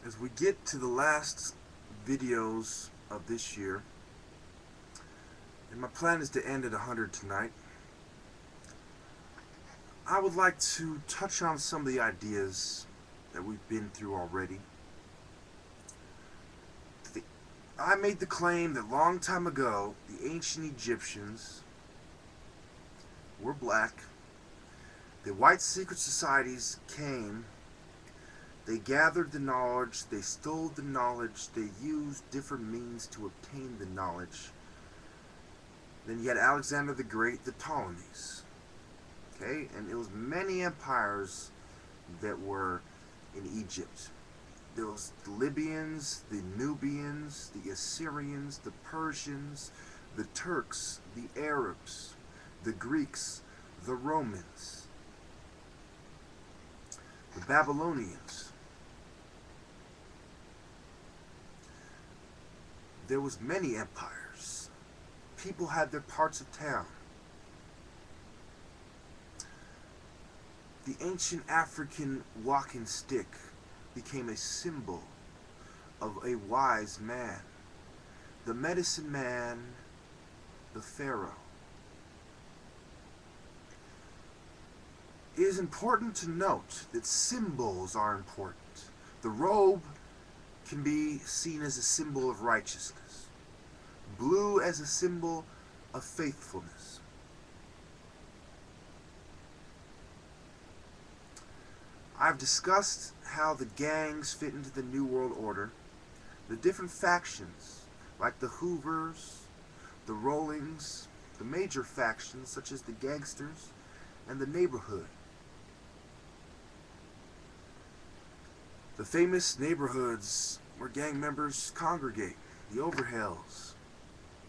as we get to the last videos of this year, and my plan is to end at 100 tonight, I would like to touch on some of the ideas that we've been through already. I made the claim that long time ago, the ancient Egyptians were black. The white secret societies came. They gathered the knowledge, they stole the knowledge, they used different means to obtain the knowledge. Then you had Alexander the Great, the Ptolemies. Okay, and it was many empires that were in Egypt. There was the Libyans, the Nubians, the Assyrians, the Persians, the Turks, the Arabs, the Greeks, the Romans, the Babylonians. There was many empires. People had their parts of town. The ancient African walking stick became a symbol of a wise man. The medicine man, the pharaoh. It is important to note that symbols are important. The robe can be seen as a symbol of righteousness. Blue as a symbol of faithfulness. I've discussed how the gangs fit into the New World Order. The different factions, like the Hoovers, the Rollings, the major factions such as the gangsters, and the neighborhood. The famous neighborhoods where gang members congregate, the Overhells,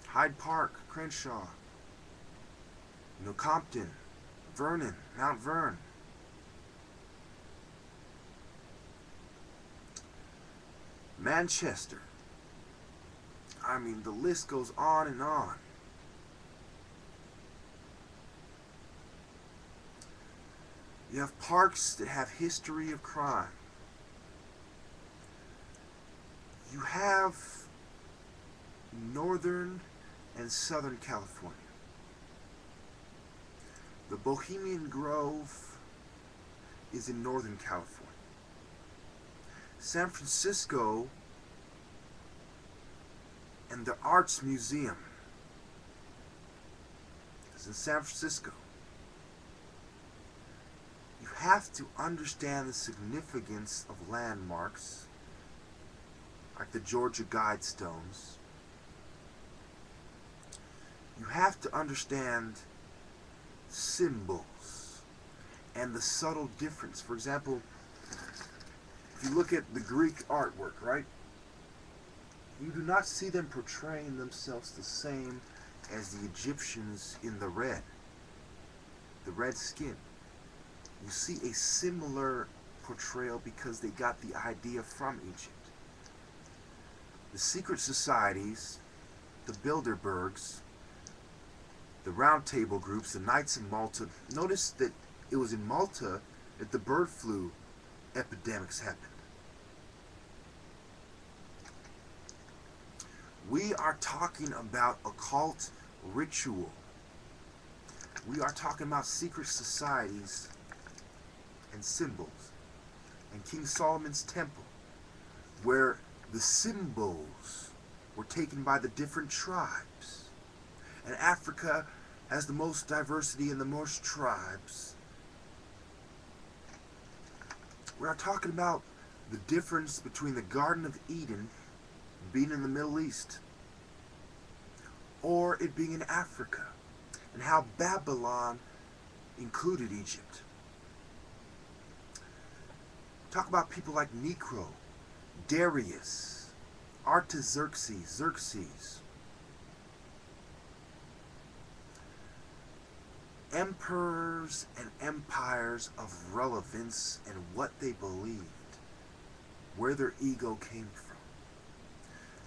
Hyde Park, Crenshaw, Compton, Vernon, Mount Vernon. Manchester. I mean, the list goes on and on. You have parks that have history of crime. You have Northern and Southern California. The Bohemian Grove is in Northern California. San Francisco and the Arts Museum is in San Francisco. You have to understand the significance of landmarks like the Georgia Guidestones. You have to understand symbols and the subtle difference. For example, if you look at the Greek artwork, right? You do not see them portraying themselves the same as the Egyptians in the red skin. You see a similar portrayal because they got the idea from Egypt. The secret societies, the Bilderbergs, the Round Table groups, the Knights of Malta. Notice that it was in Malta that the bird flu epidemics happened. We are talking about occult ritual. We are talking about secret societies and symbols. And King Solomon's temple, where the symbols were taken by the different tribes. And Africa has the most diversity and the most tribes. We are talking about the difference between the Garden of Eden being in the Middle East or it being in Africa, and how Babylon included Egypt. Talk about people like Necro, Darius, Artaxerxes, Xerxes. Emperors and empires of relevance and what they believed, where their ego came from,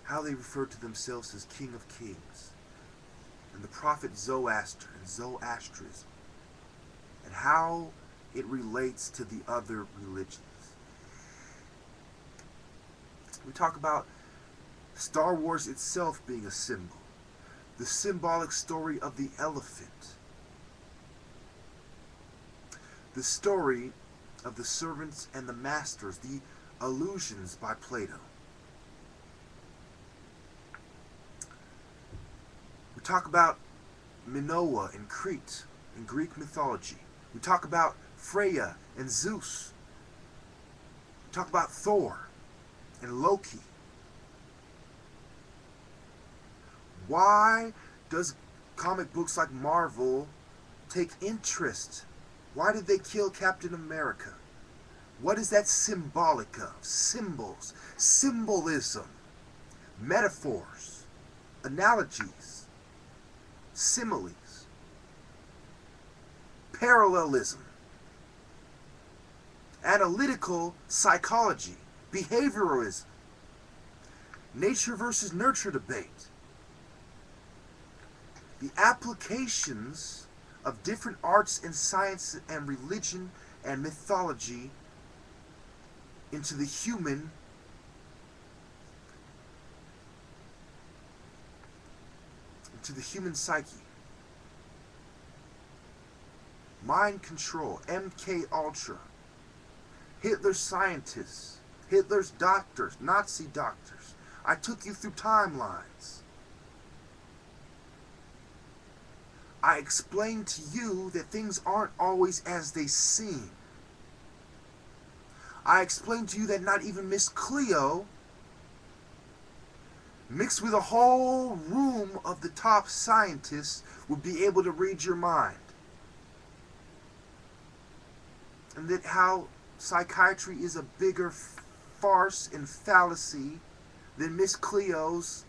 how they referred to themselves as King of Kings, and the prophet Zoroaster and Zoroastrism, and how it relates to the other religions. We talk about Star Wars itself being a symbol. The symbolic story of the elephant. The story of the servants and the masters. The illusions by Plato. We talk about Minoa in Crete in Greek mythology. We talk about Freya and Zeus. We talk about Thor and Loki. Why does comic books like Marvel take interest? Why did they kill Captain America? What is that symbolic of? Symbols, symbolism, metaphors, analogies, similes, parallelism, analytical psychology, behavioralism, nature versus nurture debate. The applications of different arts and science and religion and mythology into the human psyche. Mind control, MK Ultra, Hitler's scientists, Hitler's doctors, Nazi doctors. I took you through timelines. I explained to you that things aren't always as they seem. I explained to you that not even Miss Cleo, mixed with a whole room of the top scientists, would be able to read your mind. And that how psychiatry is a bigger farce and fallacy than Miss Cleo's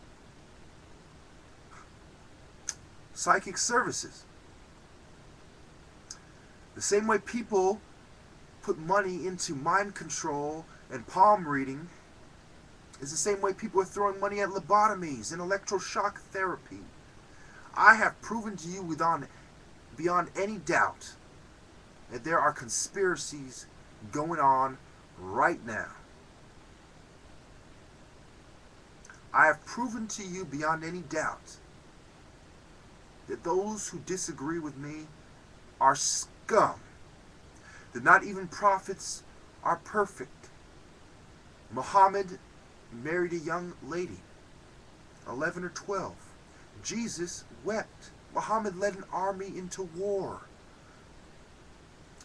psychic services. The same way people put money into mind control and palm reading is the same way people are throwing money at lobotomies and electroshock therapy. I have proven to you beyond any doubt that there are conspiracies going on right now. I have proven to you beyond any doubt that those who disagree with me are scum. That not even prophets are perfect. Muhammad married a young lady, 11 or 12. Jesus wept. Muhammad led an army into war.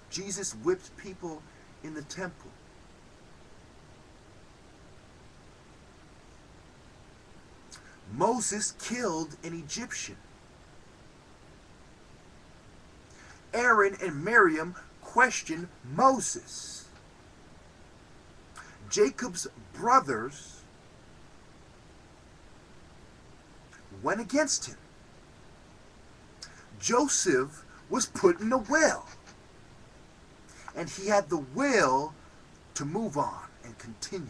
Jesus whipped people in the temple. Moses killed an Egyptian. Aaron and Miriam questioned Moses. Jacob's brothers went against him. Joseph was put in a well. And he had the will to move on and continue.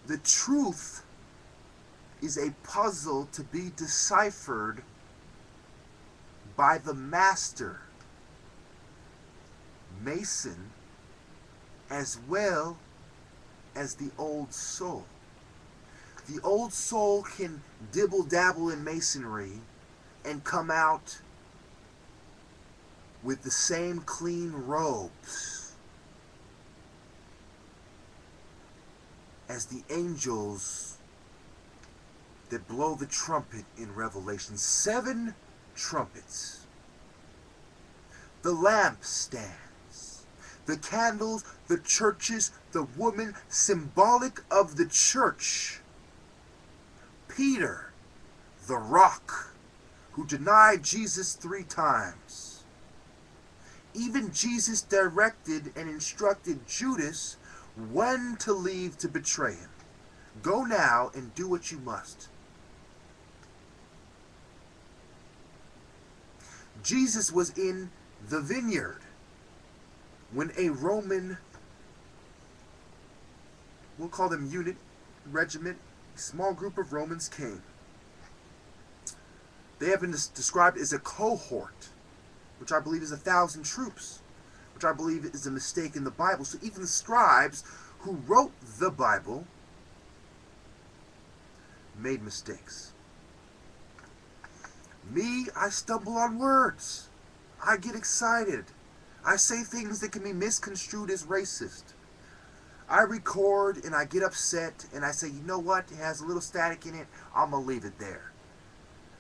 The truth is a puzzle to be deciphered by the master, Mason, as well as the old soul. The old soul can dibble-dabble in masonry and come out with the same clean robes as the angels that blow the trumpet in Revelation. 7 trumpets. The lampstands, the candles, the churches, the woman, symbolic of the church. Peter, the rock, who denied Jesus 3 times. Even Jesus directed and instructed Judas when to leave to betray him. Go now and do what you must. Jesus was in the vineyard when a Roman, we'll call them unit, regiment, small group of Romans came. They have been described as a cohort. which I believe is 1,000 troops, which I believe is a mistake in the Bible. So even the scribes who wrote the Bible made mistakes. Me, I stumble on words. I get excited. I say things that can be misconstrued as racist. I record and I get upset and I say, you know what, it has a little static in it, I'm going to leave it there.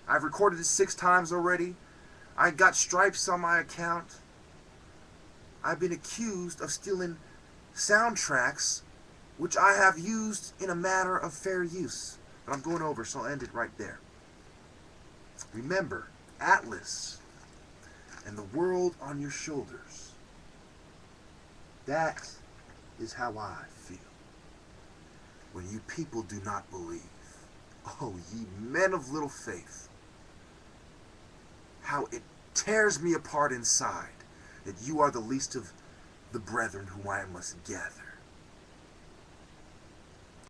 I've recorded it 6 times already. I got stripes on my account. I've been accused of stealing soundtracks, which I have used in a manner of fair use. But I'm going over, so I'll end it right there. Remember, Atlas and the world on your shoulders. That is how I feel when you people do not believe. Oh, ye men of little faith. How it tears me apart inside that you are the least of the brethren whom I must gather.